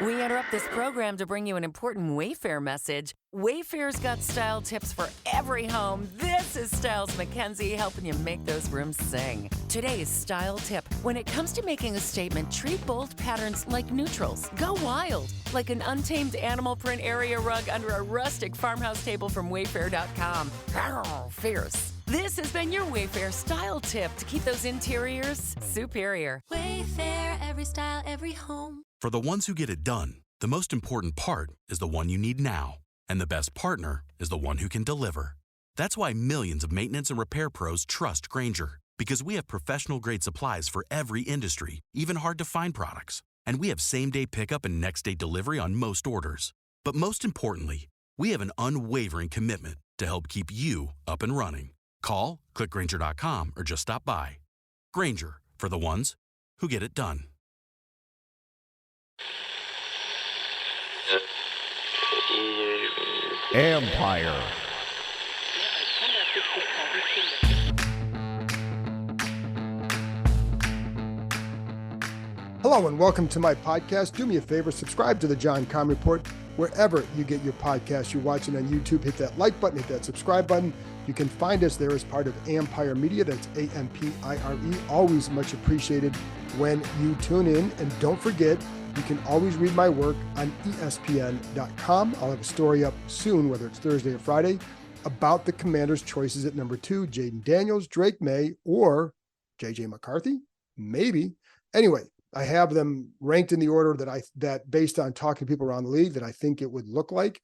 We interrupt this program to bring you an important Wayfair message. Wayfair's got style tips for every home. This is Styles McKenzie helping you make those rooms sing. Today's style tip: when it comes to making a statement, treat bold patterns like neutrals. Go wild, like an untamed animal print area rug under a rustic farmhouse table from Wayfair.com. Fierce. This has been your Wayfair style tip to keep those interiors superior. Wayfair, every style, every home. For the ones who get it done, the most important part is the one you need now. And the best partner is the one who can deliver. That's why millions of maintenance and repair pros trust Grainger, because we have professional-grade supplies for every industry, even hard-to-find products. And we have same-day pickup and next-day delivery on most orders. But most importantly, we have an unwavering commitment to help keep you up and running. Call, click Grainger.com, or just stop by. Grainger, for the ones who get it done. Empire. Hello and welcome to my podcast. Do me a favor, subscribe to the John Comm Report wherever you get your podcast. You're watching on YouTube, hit that like button, hit that subscribe button. You can find us there as part of Empire Media. That's A-M-P-I-R-E. Always much appreciated when you tune in. And don't forget, you can always read my work on ESPN.com. I'll have a story up soon, whether it's Thursday or Friday, about the Commanders' choices at number 2, Jaden Daniels, Drake May, or J.J. McCarthy, maybe. Anyway, I have them ranked in the order that based on talking to people around the league that I think it would look like.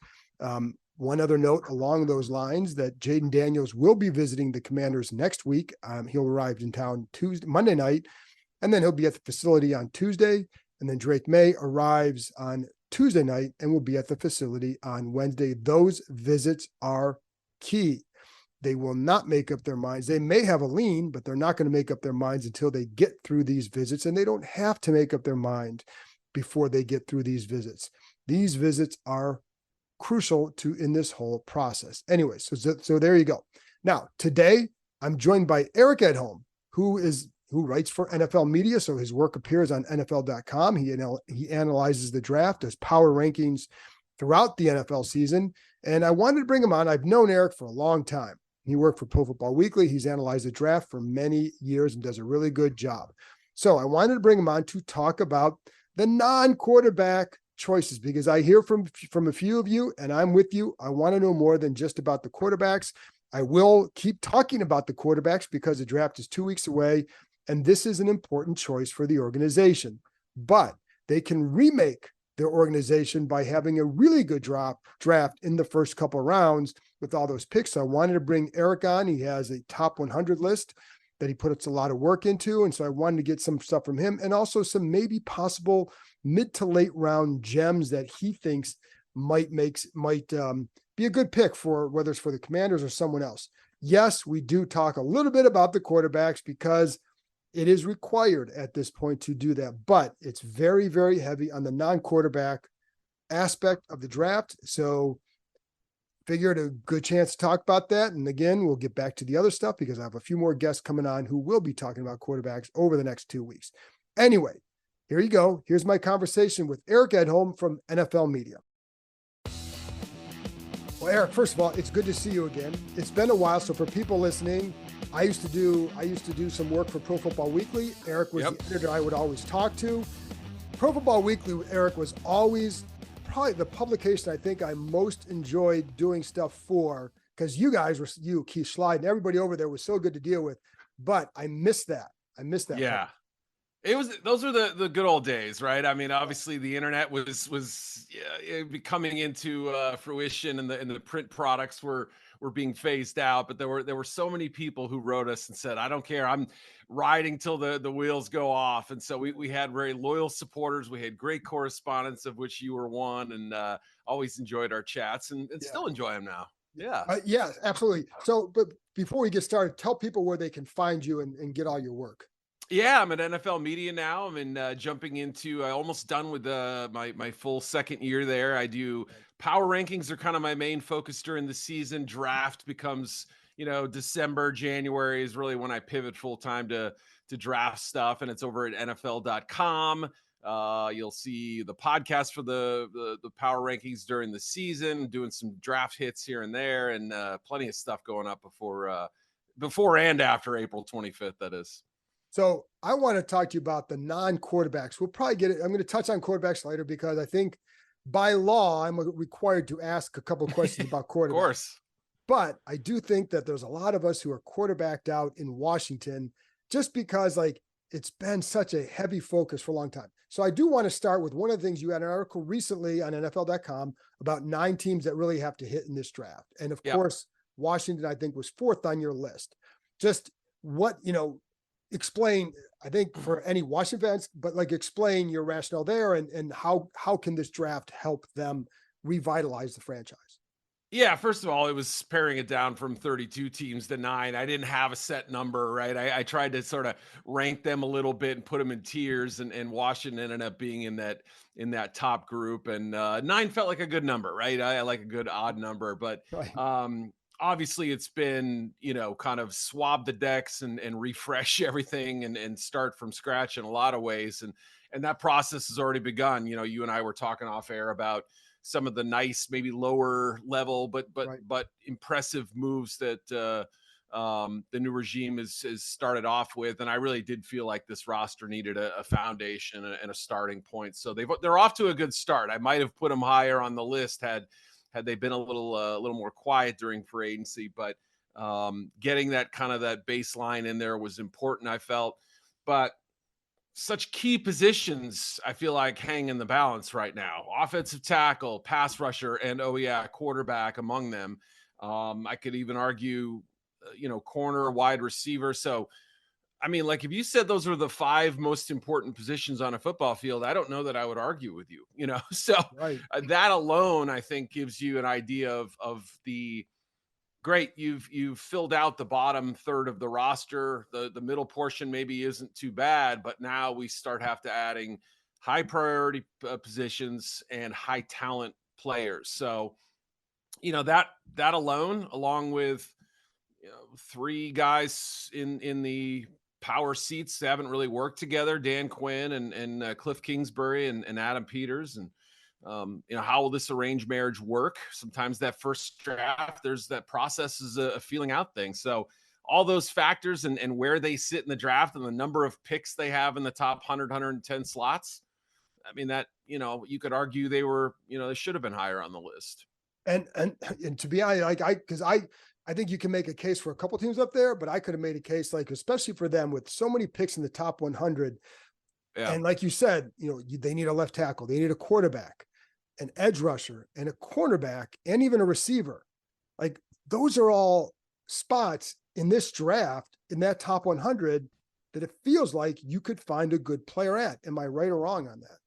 One other note along those lines, that Jaden Daniels will be visiting the Commanders next week. He'll arrive in town Monday night, and then he'll be at the facility on Tuesday. And then Drake May arrives on Tuesday night and will be at the facility on Wednesday. Those visits are key. They will not make up their minds. They may have a lean, but they're not going to make up their minds until they get through these visits. And they don't have to make up their mind before they get through these visits. These visits are crucial in this whole process. Anyway, so there you go. Now, today I'm joined by Eric Edholm, who writes for NFL Media, so his work appears on NFL.com. He analyzes the draft, does power rankings throughout the NFL season, and I wanted to bring him on. I've known Eric for a long time. He worked for Pro Football Weekly. He's analyzed the draft for many years and does a really good job. So I wanted to bring him on to talk about the non-quarterback choices, because I hear from a few of you, and I'm with you. I want to know more than just about the quarterbacks. I will keep talking about the quarterbacks because the draft is 2 weeks away, and this is an important choice for the organization. But they can remake their organization by having a really good draft in the first couple of rounds with all those picks. So I wanted to bring Eric on. He has a top 100 list that he puts a lot of work into. And so I wanted to get some stuff from him, and also some maybe possible mid to late round gems that he thinks might be a good pick for, whether it's for the Commanders or someone else. Yes, we do talk a little bit about the quarterbacks because it is required at this point to do that, but it's very, very heavy on the non-quarterback aspect of the draft. So figured a good chance to talk about that. And again, we'll get back to the other stuff because I have a few more guests coming on who will be talking about quarterbacks over the next 2 weeks. Anyway, here you go. Here's my conversation with Eric Edholm from NFL Media. Well, Eric, first of all, it's good to see you again. It's been a while. So for people listening, I used to do some work for Pro Football Weekly. Eric was the editor I would always talk to. Pro Football Weekly with Eric was always probably the publication I think I most enjoyed doing stuff for, because you guys were, Keith Schlide, and everybody over there was so good to deal with. But I missed that. Yeah. Part. Those were the good old days, right? I mean, obviously the internet was coming into fruition, and the print products were being phased out. But there were so many people who wrote us and said, "I don't care, I'm riding till the wheels go off." And so we had very loyal supporters. We had great correspondents, of which you were one, and always enjoyed our chats and still enjoy them now. Yeah. Yeah, absolutely. So, but before we get started, tell people where they can find you and get all your work. Yeah, I'm at NFL Media now. I'm jumping into almost done with my full second year there. I do power rankings are kind of my main focus during the season. Draft becomes, December, January is really when I pivot full time to draft stuff, and it's over at NFL.com. You'll see the podcast for the power rankings during the season, doing some draft hits here and there, and plenty of stuff going up before and after April 25th. That is. So I want to talk to you about the non-quarterbacks. We'll probably get it. I'm going to touch on quarterbacks later because I think by law, I'm required to ask a couple of questions about quarterbacks. Of course. But I do think that there's a lot of us who are quarterbacked out in Washington just because like it's been such a heavy focus for a long time. So I do want to start with one of the things you had an article recently on NFL.com about 9 teams that really have to hit in this draft. And of course, Washington, I think, was 4th on your list. Just what, explain, I think for any Washington fans, but like explain your rationale there and how can this draft help them revitalize the franchise? Yeah, first of all, it was paring it down from 32 teams to 9. I didn't have a set number, right? I tried to sort of rank them a little bit and put them in tiers, and Washington ended up being in that top group. And 9 felt like a good number, right? I like a good odd number, but Right. Obviously it's been, kind of swab the decks and refresh everything and start from scratch in a lot of ways. And that process has already begun. You and I were talking off air about some of the nice, maybe lower level, but impressive moves that the new regime has started off with. And I really did feel like this roster needed a foundation and a starting point. So they're off to a good start. I might have put them higher on the list had they been a little more quiet during free agency, but getting that kind of that baseline in there was important, I felt. But such key positions, I feel like, hang in the balance right now. Offensive tackle, pass rusher, and quarterback among them. I could even argue, corner, wide receiver. So, I mean, like if you said those were the 5 most important positions on a football field, I don't know that I would argue with you, So Right. That alone, I think, gives you an idea of the great. You've filled out the bottom third of the roster. The middle portion maybe isn't too bad, but now we start adding high priority positions and high talent players. So, that alone, along with 3 guys in the power seats that haven't really worked together, Dan Quinn and Cliff Kingsbury and Adam Peters. And, how will this arranged marriage work? Sometimes that first draft, there's that process is a feeling out thing. So all those factors and where they sit in the draft and the number of picks they have in the top 100, 110 slots. I mean, that, you could argue they were, they should have been higher on the list. And to be honest, because I think you can make a case for a couple teams up there, but I could have made a case especially for them with so many picks in the top 100. Yeah. And like you said, they need a left tackle, they need a quarterback, an edge rusher, and a cornerback, and even a receiver. Like those are all spots in this draft in that top 100 that it feels like you could find a good player at. Am I right or wrong on that?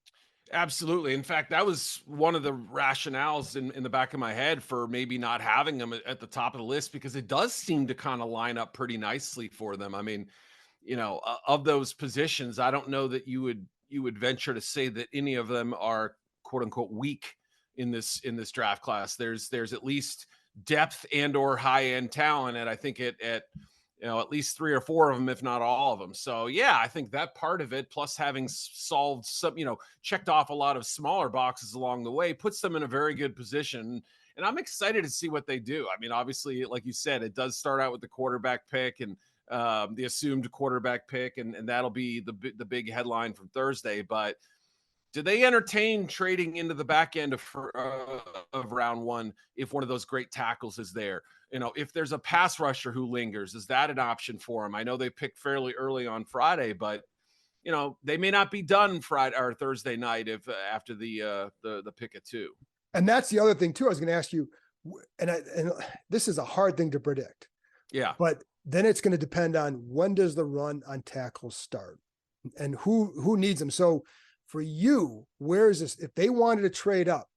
Absolutely. In fact, that was one of the rationales in the back of my head for maybe not having them at the top of the list, because it does seem to kind of line up pretty nicely for them. I mean, of those positions, I don't know that you would venture to say that any of them are quote unquote weak in this draft class. There's at least depth and or high end talent, and I think at least 3 or 4 of them, if not all of them. So yeah, I think that part of it, plus having solved some, checked off a lot of smaller boxes along the way, puts them in a very good position. And I'm excited to see what they do. I mean, obviously, like you said, it does start out with the quarterback pick and the assumed quarterback pick, and that'll be the big headline from Thursday. But do they entertain trading into the back end of round 1 if one of those great tackles is there? If there's a pass rusher who lingers, is that an option for them? I know they picked fairly early on Friday, but they may not be done Friday or Thursday night if after the pick at 2. And that's the other thing too. I was going to ask you, and this is a hard thing to predict. Yeah, but then it's going to depend on when does the run on tackles start and who needs them. So for you, where is this? If they wanted to trade up,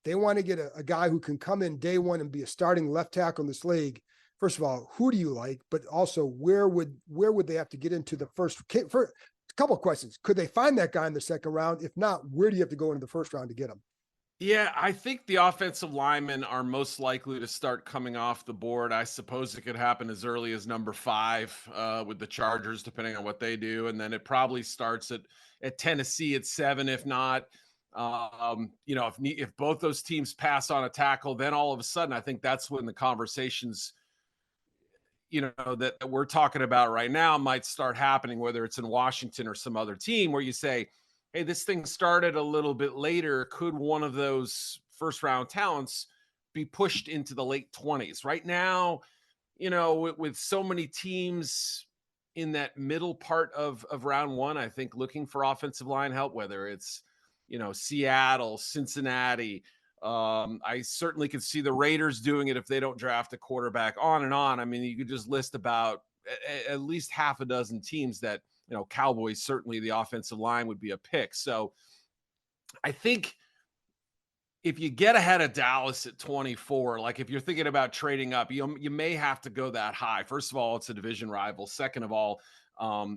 they want to get a guy who can come in day 1 and be a starting left tackle in this league. First of all, who do you like? But also, where would they have to get into the first? For a couple of questions: could they find that guy in the second round? If not, where do you have to go into the first round to get him? Yeah, I think the offensive linemen are most likely to start coming off the board. I suppose it could happen as early as number 5 with the Chargers, depending on what they do, and then it probably starts at Tennessee at 7, if not. If both those teams pass on a tackle, then all of a sudden, I think that's when the conversations, that we're talking about right now might start happening, whether it's in Washington or some other team, where you say, hey, this thing started a little bit later. Could one of those first round talents be pushed into the late 20s? Right now, with so many teams in that middle part of round one, I think looking for offensive line help, whether it's, Seattle, Cincinnati, I certainly could see the Raiders doing it if they don't draft a quarterback, on and on. I mean, you could just list about at least half a dozen teams that, Cowboys, certainly the offensive line would be a pick. So I think if you get ahead of Dallas at 24, like if you're thinking about trading up, you may have to go that high. First of all, it's a division rival. Second of all,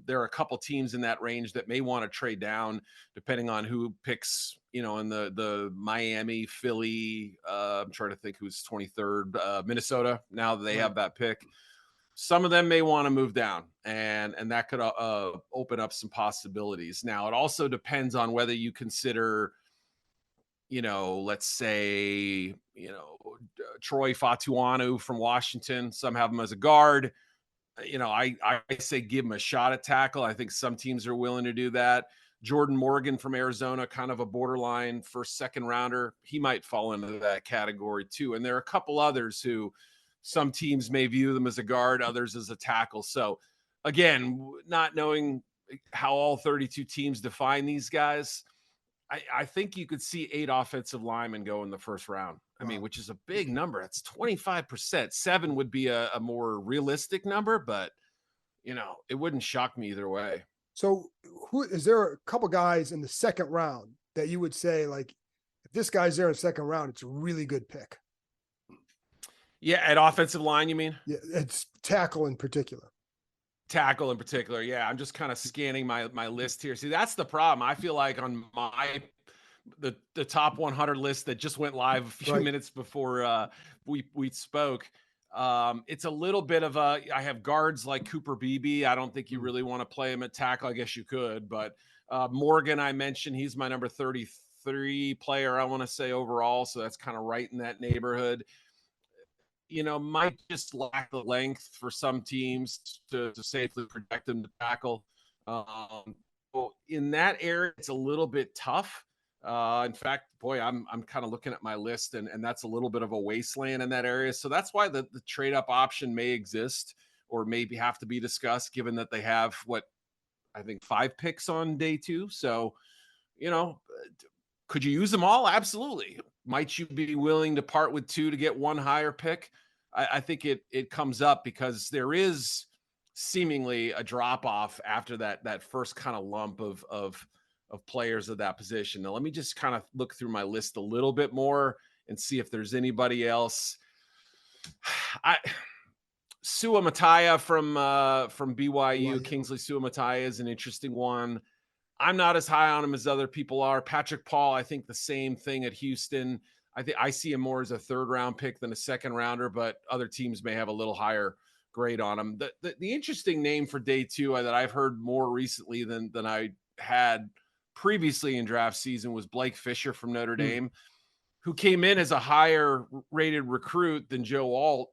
there are a couple teams in that range that may want to trade down, depending on who picks. In the Miami, Philly. I'm trying to think who's 23rd. Minnesota. Now that they have that pick, some of them may want to move down, and that could open up some possibilities. Now, it also depends on whether you consider, let's say, Troy Fatuanu from Washington. Some have him as a guard. I say give him a shot at tackle. I think some teams are willing to do that. Jordan Morgan from Arizona, kind of a borderline first, second rounder. He might fall into that category too. And there are a couple others who some teams may view them as a guard, others as a tackle. So again, not knowing how all 32 teams define these guys, I think you could see 8 offensive linemen go in the first round. I mean, which is a big number. It's 25%. 7 would be a more realistic number, but it wouldn't shock me either way. So who is there a couple guys in the second round that you would say, like, if this guy's there in the second round, it's a really good pick? Yeah, at offensive line, you mean? Yeah, it's tackle in particular. Tackle in particular. Yeah, I'm just kind of scanning my list here. See, that's the problem. I feel like on the top 100 list that just went live a few minutes before we spoke, it's a little bit of I have guards like Cooper Beebe. I don't think you really want to play him at tackle. I guess you could, but Morgan, I mentioned, he's my number 33 player, I want to say, overall. So that's kind of right in that neighborhood. Might just lack the length for some teams to safely protect them to tackle. In that area, it's a little bit tough. In fact, boy, I'm kind of looking at my list, and that's a little bit of a wasteland in that area. So that's why the trade up option may exist, or maybe have to be discussed, given that they have what I think 5 picks on day 2. So, could you use them all? Absolutely. Might you be willing to part with 2 to get 1 higher pick? I think it comes up because there is seemingly a drop off after that first kind of lump of players of that position. Now, let me just kind of look through my list a little bit more and see if there's anybody else. Suamataia from BYU, Kingsley Suamataia, is an interesting one. I'm not as high on him as other people are. Patrick Paul, I think the same thing at Houston. I think I see him more as a 3rd round pick than a 2nd rounder, but other teams may have a little higher grade on him. The interesting name for day 2 that I've heard more recently than I had previously in draft season was Blake Fisher from Notre Dame, who came in as a higher rated recruit than Joe Alt,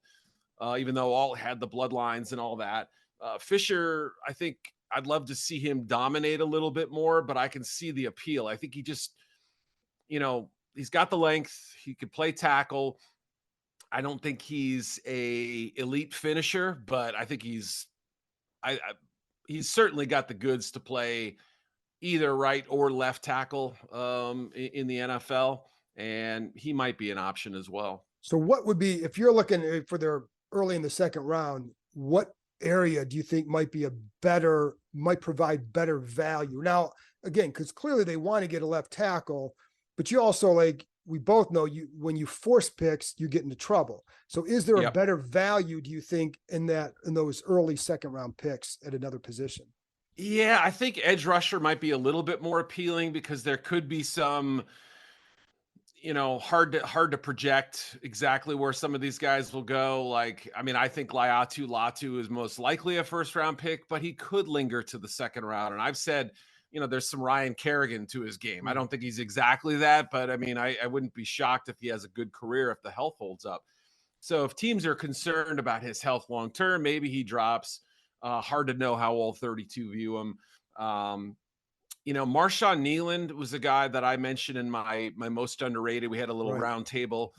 even though Alt had the bloodlines and all that. Fisher, I think I'd love to see him dominate a little bit more, but I can see the appeal. I think he just, he's got the length. He could play tackle. I don't think he's a elite finisher, but I think he's certainly got the goods to play either right or left tackle in the NFL, and he might be an option as well. So what would be, if you're looking for their early in the second round, what area do you think might provide better value? Now, again, because clearly they want to get a left tackle, but you also, like we both know, when you force picks, you get into trouble. So is there a better value, do you think, in those early second round picks at another position? Yeah, I think edge rusher might be a little bit more appealing because there could be some, hard to project exactly where some of these guys will go. Like, I mean, I think Latu is most likely a first round pick, but he could linger to the second round. And I've said, there's some Ryan Kerrigan to his game. I don't think he's exactly that, but I mean, I wouldn't be shocked if he has a good career if the health holds up. So if teams are concerned about his health long term, maybe he drops. Hard to know how all 32 view him. Marshawn Nealand was a guy that I mentioned in my most underrated. We had a little round table.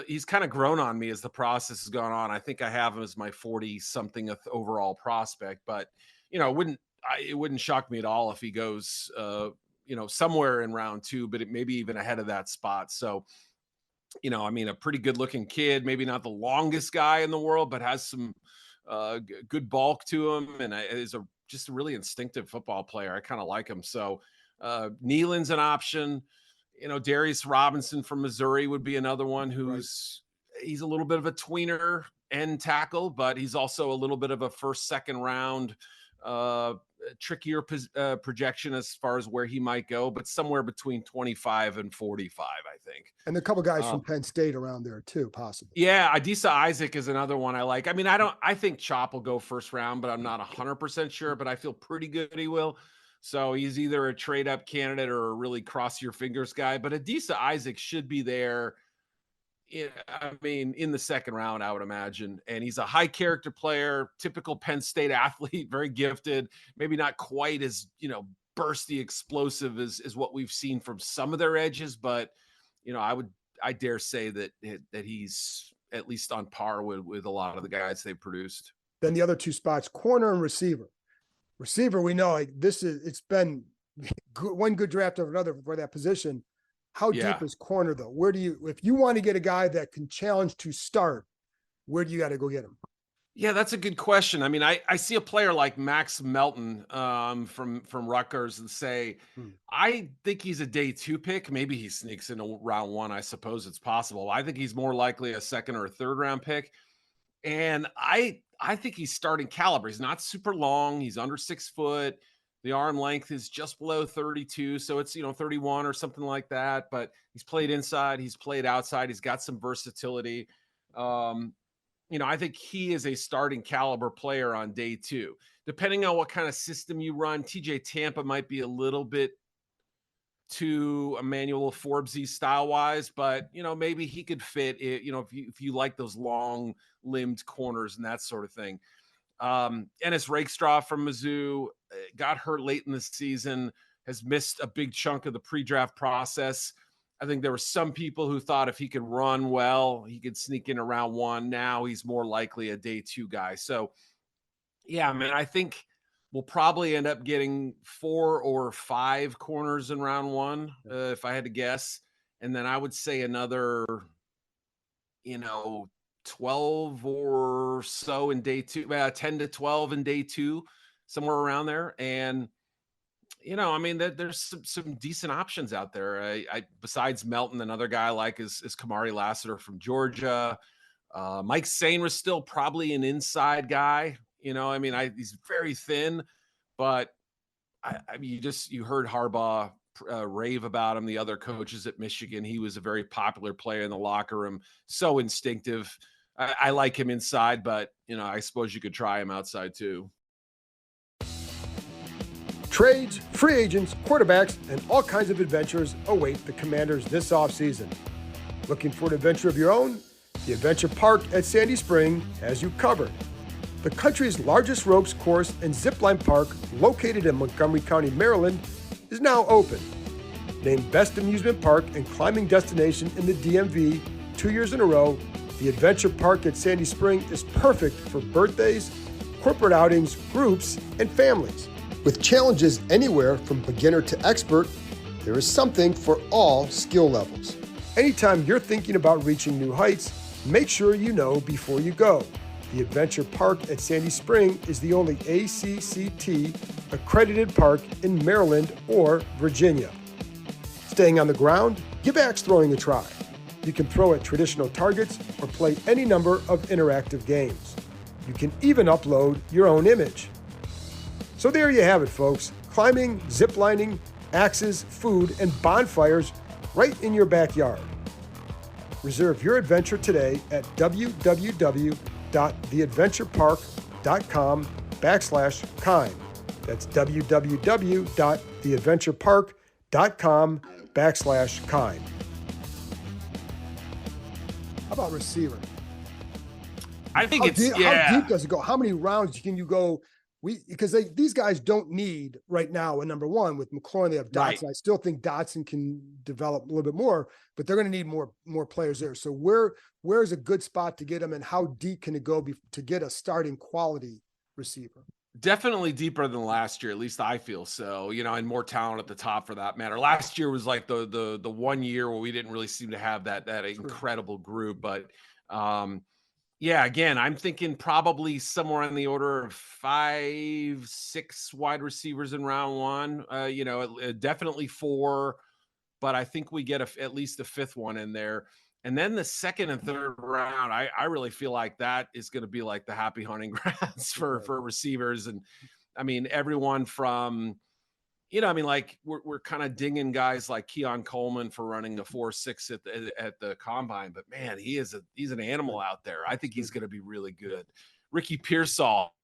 He's kind of grown on me as the process has gone on. I think I have him as my 40-something overall prospect, but it wouldn't shock me at all if he goes, somewhere in round 2, but it maybe even ahead of that spot. So, a pretty good looking kid, maybe not the longest guy in the world, but has some good bulk to him and is just a really instinctive football player. I kind of like him. So Nealand's an option. Darius Robinson from Missouri would be another one he's a little bit of a tweener end tackle, but he's also a little bit of a first, second round trickier projection as far as where he might go, but somewhere between 25 and 45, I think. And a couple guys from Penn State around there too, possibly. Yeah, Adisa Isaac is another one I like. I mean, I think Chop will go first round, but I'm not 100% sure, but I feel pretty good he will. So he's either a trade up candidate or a really cross your fingers guy, but Adisa Isaac should be there in the second round, I would imagine. And he's a high character player, typical Penn State athlete, very gifted, maybe not quite as, bursty, explosive as what we've seen from some of their edges. But, I dare say that he's at least on par with a lot of the guys they've produced. Then the other two spots, corner and receiver. Receiver, we know it's been one good draft over another for that position. How deep is corner though? If you want to get a guy that can challenge to start, where do you got to go get him? Yeah, that's a good question. I mean, I see a player like Max Melton from Rutgers and say, I think he's a day 2 pick. Maybe he sneaks into round 1. I suppose it's possible. I think he's more likely a second or a third round pick. And I think he's starting caliber. He's not super long. He's under 6 foot. The arm length is just below 32. So it's, 31 or something like that. But he's played inside. He's played outside. He's got some versatility. I think he is a starting caliber player on day 2. Depending on what kind of system you run, TJ Tampa might be a little bit too Emmanuel Forbesy style-wise, but, maybe he could fit it, if you like those long-limbed corners and that sort of thing. Ennis Rakestraw from Mizzou got hurt late in the season, has missed a big chunk of the pre-draft process. I think there were some people who thought if he could run well, he could sneak in around 1. Now he's more likely a day 2 guy. So, yeah, I think we'll probably end up getting 4 or 5 corners in round 1, if I had to guess. And then I would say another, 12 or so in day 2, 10 to 12 in day 2, somewhere around there. And, there's some decent options out there. I besides Melton, another guy I like is Kamari Lassiter from Georgia. Mike Sain was still probably an inside guy. He's very thin, but you heard Harbaugh rave about him. The other coaches at Michigan, he was a very popular player in the locker room. So instinctive. I like him inside, but I suppose you could try him outside too. Trades, free agents, quarterbacks, and all kinds of adventures await the Commanders this offseason. Looking for an adventure of your own? The Adventure Park at Sandy Spring has you covered. The country's largest ropes course and zipline park, located in Montgomery County, Maryland, is now open. Named Best Amusement Park and Climbing Destination in the DMV 2 years in a row, the Adventure Park at Sandy Spring is perfect for birthdays, corporate outings, groups, and families. With challenges anywhere from beginner to expert, there is something for all skill levels. Anytime you're thinking about reaching new heights, make sure you know before you go. The Adventure Park at Sandy Spring is the only ACCT accredited park in Maryland or Virginia. Staying on the ground? Give axe throwing a try. You can throw at traditional targets or play any number of interactive games. You can even upload your own image. So there you have it, folks. Climbing, ziplining, axes, food, and bonfires right in your backyard. Reserve your adventure today at www.theadventurepark.com/kind. That's www.theadventurepark.com/kind. How about receiver? I think How deep does it go? How many rounds can you go? Because these guys don't need right now a number one with McLaurin. They have Dotson. Right. I still think Dotson can develop a little bit more, but they're going to need more players there. So where is a good spot to get them, and how deep can it go to get a starting quality receiver? Definitely deeper than last year. At least I feel so, and more talent at the top for that matter. Last year was like the 1 year where we didn't really seem to have that incredible group, but yeah, again, I'm thinking probably somewhere on the order of 5, 6 wide receivers in round one. Definitely 4, but I think we get at least a 5th one in there. And then the 2nd and 3rd round, I really feel like that is going to be like the happy hunting grounds for receivers. And I mean, everyone from, like we're kind of dinging guys like Keon Coleman for running a 4.6 at the combine, but man, he's an animal out there. I think he's going to be really good. Ricky Pearsall,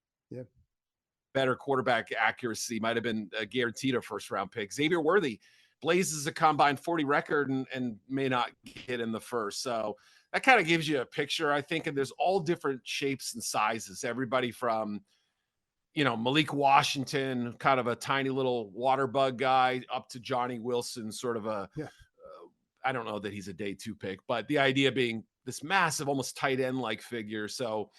better quarterback accuracy, might have been guaranteed a 1st round pick. Xavier Worthy blazes a combine 40 record and may not get in the 1st. So that kind of gives you a picture, I think. And there's all different shapes and sizes. Everybody from Malik Washington, kind of a tiny little water bug guy, up to Johnny Wilson, sort of I don't know that he's a day 2 pick, but the idea being this massive, almost tight end like figure. So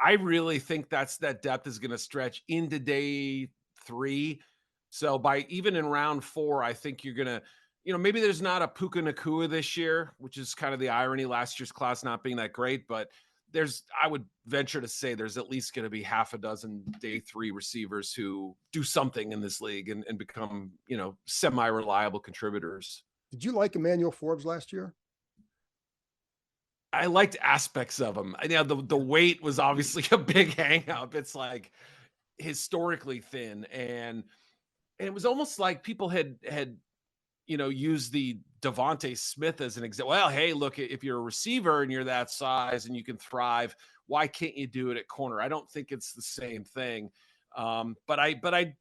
I really think that depth is going to stretch into day 3. So by even in round 4, I think you're going to, maybe there's not a Puka Nacua this year, which is kind of the irony, last year's class not being that great, but I would venture to say there's at least going to be half a dozen day 3 receivers who do something in this league and become, semi-reliable contributors. Did you like Emmanuel Forbes last year? I liked aspects of him. The weight was obviously a big hang up. It's like historically thin, and it was almost like people had used the Devontae Smith as an example. Well, hey, look, if you're a receiver and you're that size and you can thrive, why can't you do it at corner? I don't think it's the same thing. But I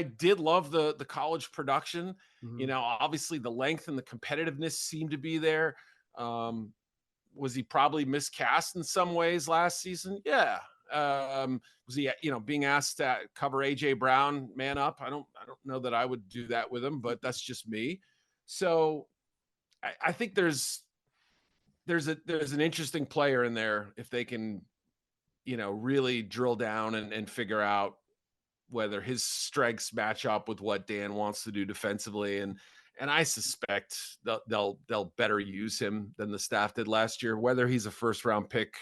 did love the college production. Mm-hmm. Obviously the length and the competitiveness seemed to be there. Was he probably miscast in some ways last season? Yeah. Was he, being asked to cover AJ Brown man up? I don't know that I would do that with him, but that's just me. So I think there's an interesting player in there if they can, really drill down and figure out whether his strengths match up with what Dan wants to do defensively. And I suspect they'll better use him than the staff did last year. Whether he's a 1st round pick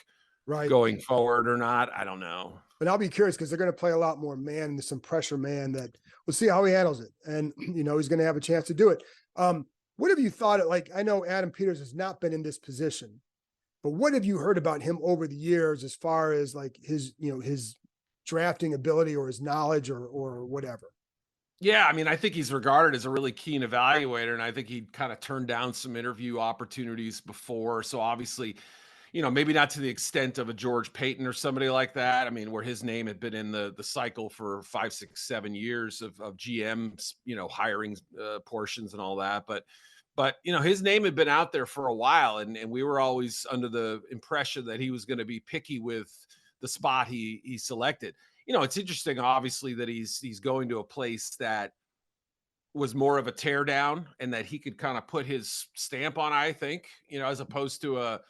going forward or not, I don't know. But I'll be curious because they're going to play a lot more man. There's some pressure man that we'll see how he handles it. And, he's going to have a chance to do it. What have you thought of, I know Adam Peters has not been in this position, but what have you heard about him over the years as far as his drafting ability or his knowledge or whatever? Yeah, I mean, I think he's regarded as a really keen evaluator, and I think he kind of turned down some interview opportunities before. So obviously, maybe not to the extent of a George Payton or somebody like that. I mean, where his name had been in the cycle for 5, 6, 7 years of GMs, hiring portions and all that. But his name had been out there for a while, and we were always under the impression that he was going to be picky with the spot he selected. It's interesting, obviously, that he's going to a place that was more of a teardown and that he could kind of put his stamp on, I think, as opposed to a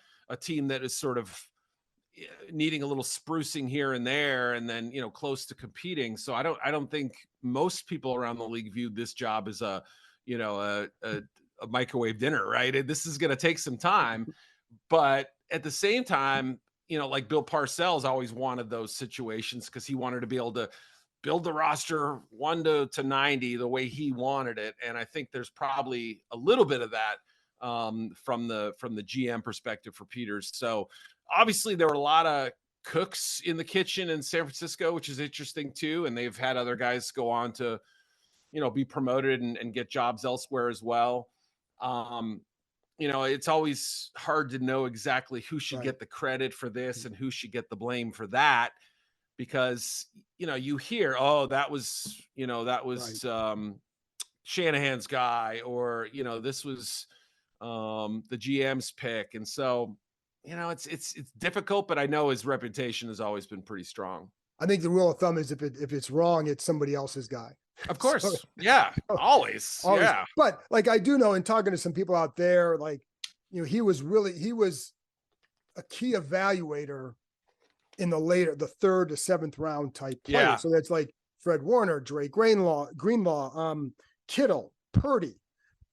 team that is sort of needing a little sprucing here and there and then, close to competing. So I don't think most people around the league viewed this job as a microwave dinner, right? This is going to take some time, but at the same time, like Bill Parcells always wanted those situations because he wanted to be able to build the roster 1 to 90 the way he wanted it. And I think there's probably a little bit of that from the GM perspective for Peters. So obviously there were a lot of cooks in the kitchen in San Francisco, which is interesting too. And they've had other guys go on to, be promoted and get jobs elsewhere as well. Um, it's always hard to know exactly who should Right. get the credit for this and who should get the blame for that, because you hear, oh, that Right. was Shanahan's guy, or this was the GM's pick. And so it's difficult, but I know his reputation has always been pretty strong. I think the rule of thumb is if it's wrong, it's somebody else's guy. Of So course. Yeah, always. always, Yeah. but like I do know in talking to some people out there, like, he was a key evaluator in the third to seventh round type player. Yeah. So that's like Fred Warner, Dre Greenlaw, Kittle, Purdy.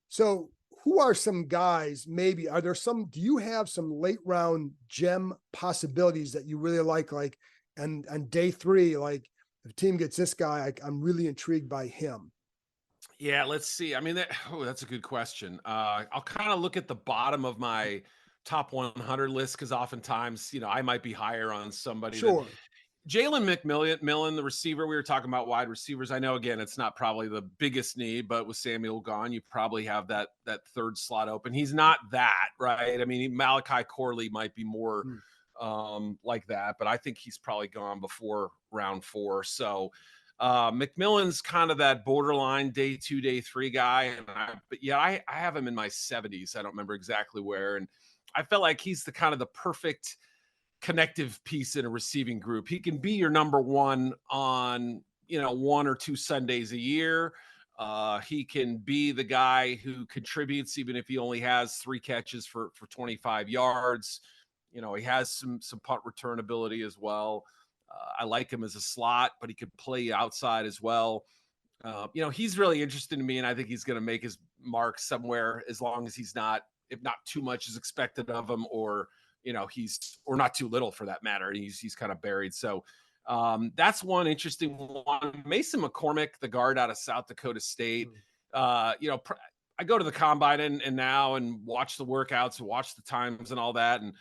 So who are some guys, maybe, do you have some late round gem possibilities that you really like, and day 3, like if a team gets this guy, I'm really intrigued by him. Yeah, let's see. I mean, that's a good question. I'll kind of look at the bottom of my top 100 list, because oftentimes, I might be higher on somebody than Sure. Jalen McMillan, the receiver. We were talking about wide receivers. I know, again, it's not probably the biggest need, but with Samuel gone, you probably have that third slot open. He's not that, right? I mean, Malachi Corley might be more like that, but I think he's probably gone before round 4. So McMillan's kind of that borderline day 2, day 3 guy. But yeah, I have him in my 70s. I don't remember exactly where. And I felt like he's the kind of the perfect connective piece in a receiving group. He can be your number one on, 1 or 2 Sundays a year. He can be the guy who contributes, even if he only has 3 catches for 25 yards. He has some punt return ability as well. I like him as a slot, but he could play outside as well. He's really interesting to me, and I think he's going to make his mark somewhere, as long as he's not, if not too much is expected of him, or or not too little for that matter. He's kind of buried. So that's one interesting one. Mason McCormick, the guard out of South Dakota State. I go to the combine and now and watch the workouts and watch the times and all that, and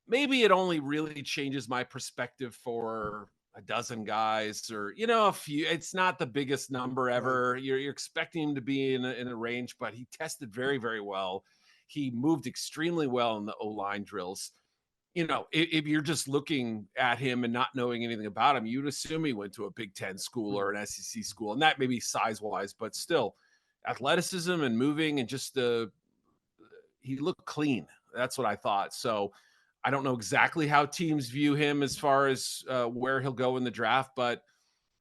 maybe it only really changes my perspective for a dozen guys, or a few. It's not the biggest number ever. Right. You're expecting him to be in a range, but he tested very, very well. He moved extremely well in the O-line drills. If you're just looking at him and not knowing anything about him, you'd assume he went to a Big Ten school or an SEC school, and that maybe size-wise, but still, athleticism and moving and just he looked clean. That's what I thought. So I don't know exactly how teams view him as far as where he'll go in the draft, but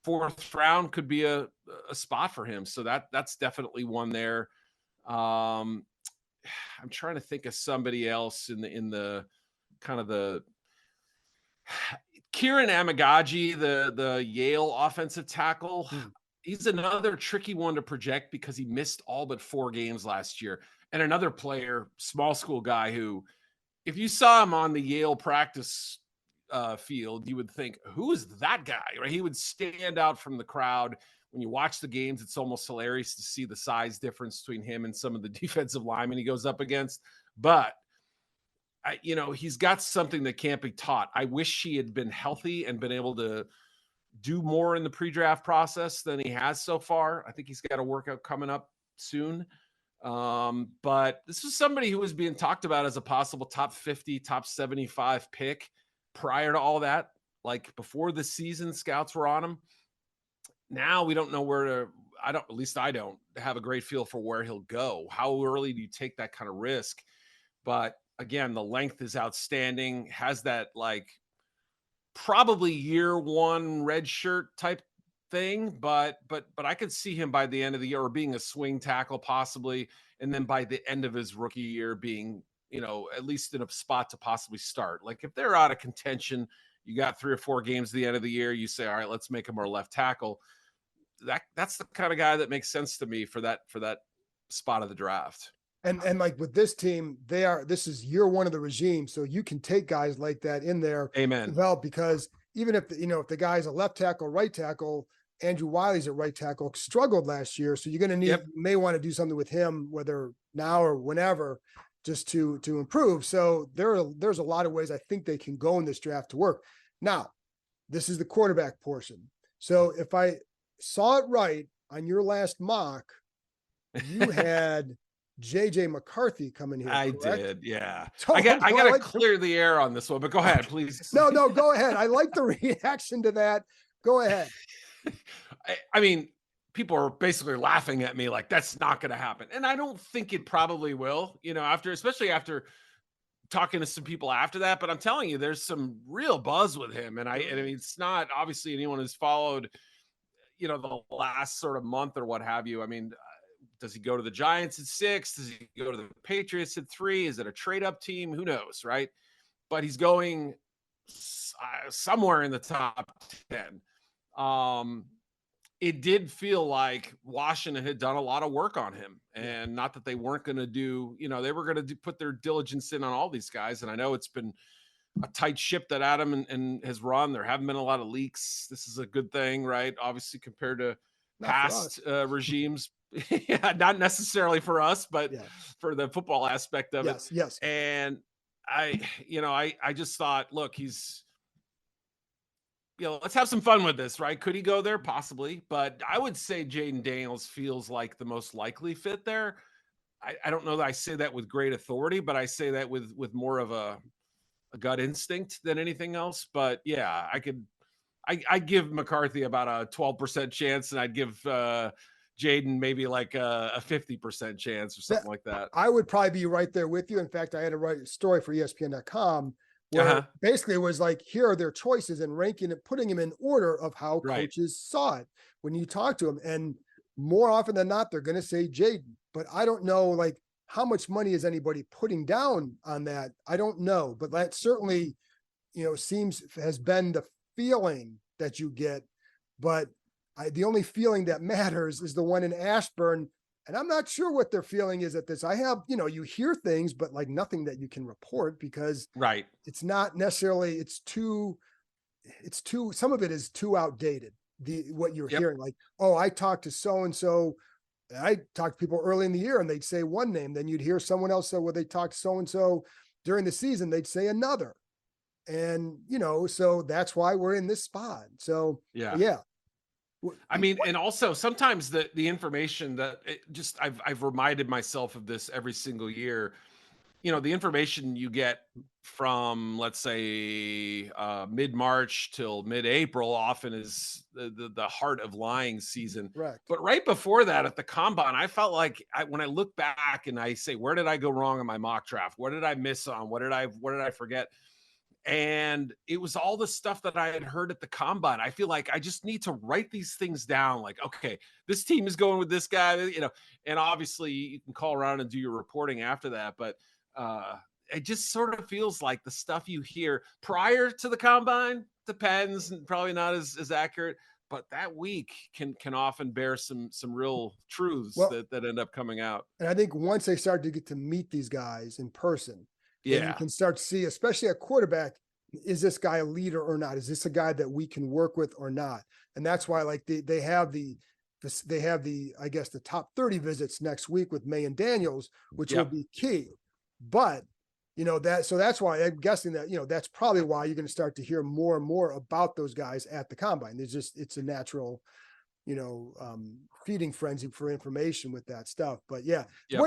4th round could be a spot for him. So that's definitely one there. I'm trying to think of somebody else in the kind of the Kieran Amagaji, the Yale offensive tackle. He's another tricky one to project because he missed all but 4 games last year. And another player, small school guy, who, if you saw him on the Yale practice field, you would think, who is that guy? Right? He would stand out from the crowd. When you watch the games, it's almost hilarious to see the size difference between him and some of the defensive linemen he goes up against. But he's got something that can't be taught. I wish he had been healthy and been able to do more in the pre-draft process than he has so far. I think he's got a workout coming up soon. But this was somebody who was being talked about as a possible top 50, top 75 pick prior to all that. Like before the season, scouts were on him. Now we don't know at least I don't have a great feel for where he'll go. How early do you take that kind of risk? But again, the length is outstanding, has that like probably year 1 red shirt type thing, but I could see him by the end of the year, or being a swing tackle possibly, and then by the end of his rookie year being, at least in a spot to possibly start. Like if they're out of contention, you got 3 or 4 games at the end of the year, you say, all right, let's make him our left tackle. That's the kind of guy that makes sense to me for that spot of the draft. And like with this team, this is year 1 of the regime. So you can take guys like that in there. Amen. Develop, because even if if the guy's a left tackle, right tackle, Andrew Wiley's at right tackle, struggled last year. So you're going to need, may want to do something with him, whether now or whenever, just to improve. So there's a lot of ways I think they can go in this draft to work. Now, this is the quarterback portion. So if I saw it right on your last mock, you had JJ McCarthy coming here, I correct? did, yeah. So I got I to like clear the air on this one, but go ahead, please. no, no, go ahead. I like the reaction to that. Go ahead. I mean, people are basically laughing at me like that's not going to happen, and I don't think it probably will. Especially after talking to some people after that. But I'm telling you, there's some real buzz with him, and I mean, it's not obviously anyone who's followed, the last sort of month or what have you. I mean, does he go to the Giants at 6? Does he go to the Patriots at 3? Is it a trade up team? Who knows, right? But he's going somewhere in the top 10. It did feel like Washington had done a lot of work on him, and not that they weren't going to do, they were going to put their diligence in on all these guys. And I know it's been a tight ship that Adam and has run. There haven't been a lot of leaks. This is a good thing, right? Obviously, compared to Not for past us. regimes. Yeah, not necessarily for us, but Yeah. for the football aspect of Yes, it. yes. And I just thought, look, he's, let's have some fun with this, right? Could he go there? Possibly. But I would say Jaden Daniels feels like the most likely fit there. I don't know that I say that with great authority, but I say that with more of a gut instinct than anything else. But yeah, I give McCarthy about a 12% chance, and I'd give Jaden maybe like a 50% chance or something like that. I would probably be right there with you. In fact, I had to write a story for ESPN.com where basically it was like, here are their choices and ranking it, putting them in order of how coaches saw it when you talk to them. And more often than not, they're going to say Jaden. But I don't know, like, how much money is anybody putting down on that? I don't know. But that certainly, has been the feeling that you get. But the only feeling that matters is the one in Ashburn. And I'm not sure what their feeling is at this. I have, you hear things, but like nothing that you can report because it's not necessarily, some of it is too outdated. What you're hearing, like, oh, I talked to so-and-so. I talked to people early in the year and they'd say one name. Then you'd hear someone else say, well, they talked to so-and-so during the season, they'd say another. And, so that's why we're in this spot. So yeah. I mean, and also sometimes the information that I've reminded myself of this every single year. The information you get from, let's say, mid-March till mid-April often is the heart of lying season. Correct. But right before that at the combine, I felt like when I look back and I say, where did I go wrong in my mock draft? What did I miss on? What did I forget? And it was all the stuff that I had heard at the combine. I feel like I just need to write these things down. Like, okay, this team is going with this guy, and obviously you can call around and do your reporting after that. But it just sort of feels like the stuff you hear prior to the combine depends, and probably not as accurate. But that week can often bear some real truths that end up coming out. And I think once they start to get to meet these guys in person, then you can start to see, especially at quarterback, is this guy a leader or not? Is this a guy that we can work with or not? And that's why, like, they have the I guess the top 30 visits next week with May and Daniels, which will be key. But that's why I'm guessing that that's probably why you're going to start to hear more and more about those guys at the combine. It's a natural feeding frenzy for information with that stuff. But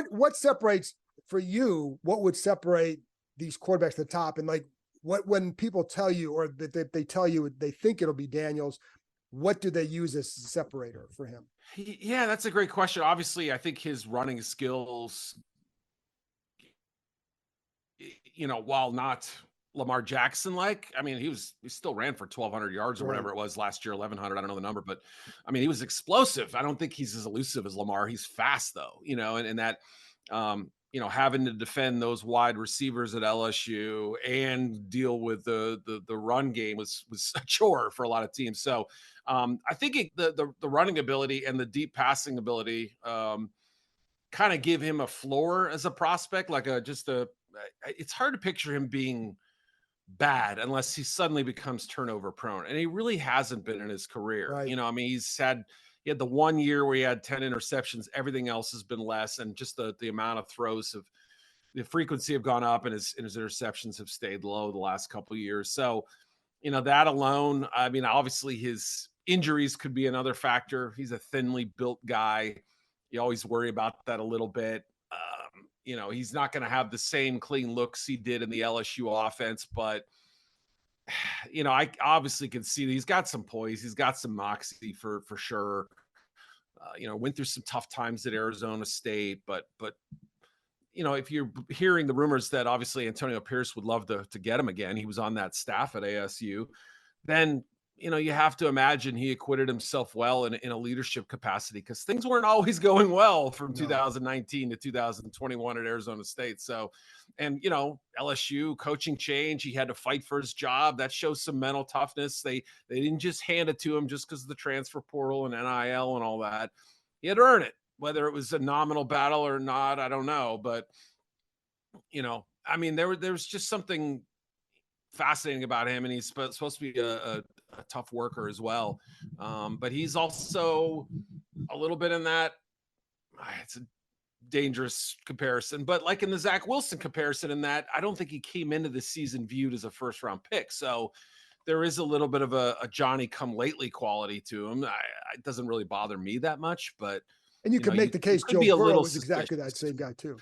what separates for you? What would separate these quarterbacks at the top? And like, when people tell you, or that they tell you they think it'll be Daniels, what do they use as a separator for him? Yeah, that's a great question. Obviously, I think his running skills, while not Lamar Jackson like, I mean, he still ran for 1,200 yards or whatever it was last year, 1,100. I don't know the number, but I mean, he was explosive. I don't think he's as elusive as Lamar. He's fast though, and that, having to defend those wide receivers at LSU and deal with the run game was a chore for a lot of teams. So I think the running ability and the deep passing ability kind of give him a floor as a prospect, like it's hard to picture him being bad unless he suddenly becomes turnover prone. And he really hasn't been in his career. Right. I mean, he had the 1 year where he had 10 interceptions. Everything else has been less. And just the amount of throws the frequency have gone up, and his interceptions have stayed low the last couple of years. So, that alone, I mean, obviously his injuries could be another factor. He's a thinly built guy. You always worry about that a little bit. he's not going to have the same clean looks he did in the LSU offense, but I obviously can see that he's got some poise. He's got some moxie for sure. Went through some tough times at Arizona State, but if you're hearing the rumors that obviously Antonio Pierce would love to get him again, he was on that staff at ASU, then, you have to imagine he acquitted himself well in a leadership capacity, because things weren't always going well from 2019 to 2021 at Arizona State. So, and, LSU coaching change, he had to fight for his job. That shows some mental toughness. They didn't just hand it to him just because of the transfer portal and NIL and all that. He had to earn it. Whether it was a nominal battle or not, I don't know. But, there was just something fascinating about him, and he's supposed to be a tough worker as well. But he's also a little bit in that, it's a dangerous comparison, but like in the Zach Wilson comparison, in that I don't think he came into the season viewed as a first round pick. So there is a little bit of a Johnny come lately quality to him. It doesn't really bother me that much, but and you could make the case Joe Burrow was exactly that same guy too.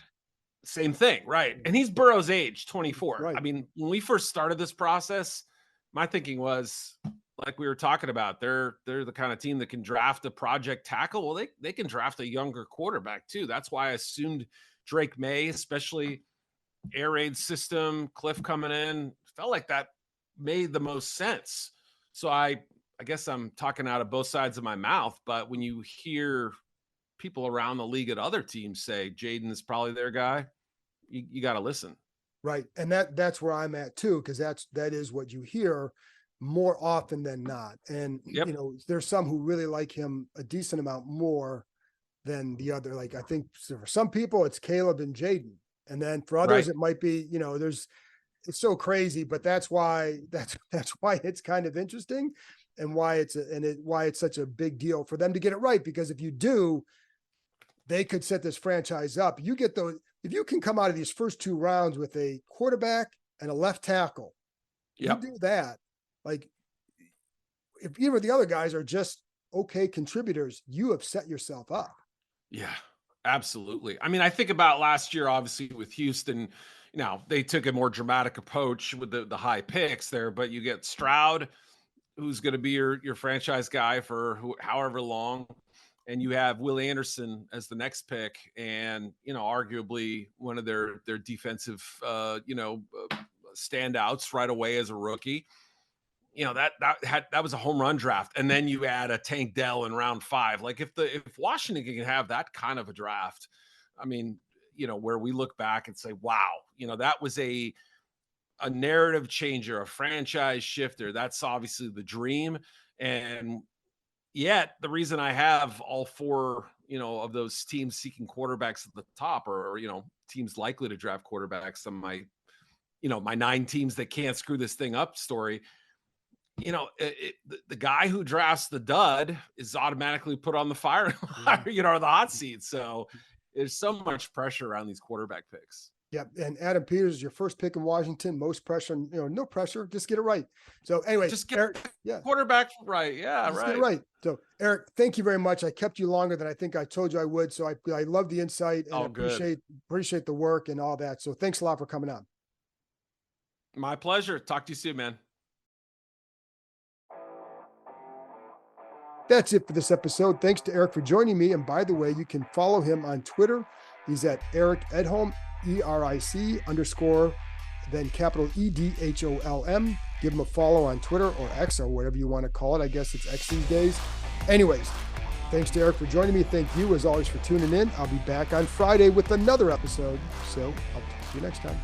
Same thing, right? And he's Burrow's age, 24. Right. I mean, when we first started this process, my thinking was, like we were talking about, they're the kind of team that can draft a project tackle. Well, they can draft a younger quarterback too. That's why I assumed Drake May, especially air raid system, Cliff coming in, felt like that made the most sense. So I guess I'm talking out of both sides of my mouth, but when you hear people around the league at other teams say Jaden is probably their guy, you got to listen. Right. And that's where I'm at too, because that is what you hear more often than not. And, there's some who really like him a decent amount more than the other. Like, I think for some people it's Caleb and Jaden. And then for others, It might be, it's so crazy, but that's why it's kind of interesting, and why it's such a big deal for them to get it right. Because if you do, they could set this franchise up. You get those, if you can come out of these first two rounds with a quarterback and a left tackle, you do that. Like, if either of the other guys are just okay contributors, you have set yourself up. Yeah, absolutely. I mean, I think about last year, obviously with Houston, they took a more dramatic approach with the high picks there, but you get Stroud, who's going to be your franchise guy for however long. And you have Will Anderson as the next pick, and arguably one of their defensive standouts right away as a rookie. That was a home run draft, and then you add a Tank Dell in round 5. Like, if Washington can have that kind of a draft, I mean, where we look back and say, wow, that was a narrative changer, a franchise shifter. That's obviously the dream, and yet the reason I have all 4, of those teams seeking quarterbacks at the top, or teams likely to draft quarterbacks on my 9 teams that can't screw this thing up story, the guy who drafts the dud is automatically put on the fire, or the hot seat. So there's so much pressure around these quarterback picks. Yeah. And Adam Peters is your first pick in Washington. Most pressure, no pressure. Just get it right. So anyway, just get Eric, quarterback right. Yeah, just right. Get it right. So Eric, thank you very much. I kept you longer than I think I told you I would. So I love the insight, and appreciate the work and all that. So thanks a lot for coming on. My pleasure. Talk to you soon, man. That's it for this episode. Thanks to Eric for joining me. And by the way, you can follow him on Twitter. He's at Eric Edholm, ERIC_ then capital EDHOLM. Give him a follow on Twitter or X, or whatever you want to call it. I guess it's X these days. Anyways, thanks to Eric for joining me. Thank you, as always, for tuning in. I'll be back on Friday with another episode. So I'll talk to you next time.